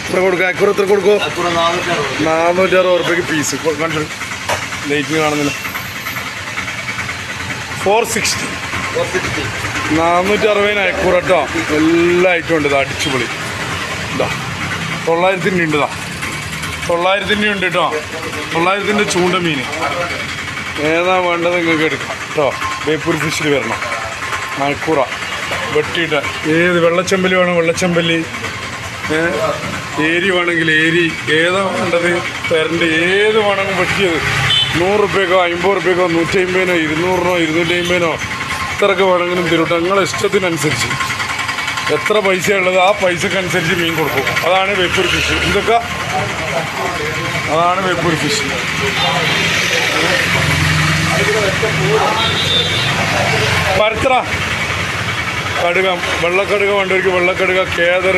എത്ര കൊടുക്കുക? അക്കുറ എത്ര കൊടുക്കുമോ? 460 റുപ്യക്ക് പീസ്. കണ്ടു ലൈറ്റിന് കാണുന്നില്ല. 460. 460 അയക്കൂറ കേട്ടോ. എല്ലാ ഐറ്റം ഉണ്ട്. ഇതാ അടിച്ചുപൊളി. ഇതാ 900 ഉണ്ട്. ഇതാ 900 ഉണ്ട് കേട്ടോ. 900 ചൂണ്ട മീൻ ഏതാ വേണ്ടത് നിങ്ങൾക്ക് എടുക്കാം കേട്ടോ. ബേപ്പൂർ ഫിഷിൽ വരണം. അയക്കൂറ വെട്ടിയിട്ട് ഏത് വെള്ളച്ചമ്പല്ലി വേണം വെള്ളച്ചമ്പല്ലി, ഏരി വേണമെങ്കിൽ ഏരി, ഏതാ വേണ്ടത് തരണ്ട് ഏത് വേണമെങ്കിൽ വെട്ടിയത് 100 റുപ്യക്കോ 50 റുപ്യക്കോ 150നോ 200നോ 250നോ ഇത്രയൊക്കെ വേണമെങ്കിലും തരും. നിങ്ങളെ ഇഷ്ടത്തിനനുസരിച്ച് എത്ര പൈസയുള്ളത് ആ പൈസക്കനുസരിച്ച് മീൻ കൊടുക്കും. അതാണ് ബേപ്പൂർ ഫിഷ്. ഇതൊക്കെ അതാണ് ബേപ്പൂർ ഫിഷ്. പരത്തറ കടുക, വെള്ളക്കടുക വേണ്ടവർക്ക് വെള്ളക്കടുക, കേദർ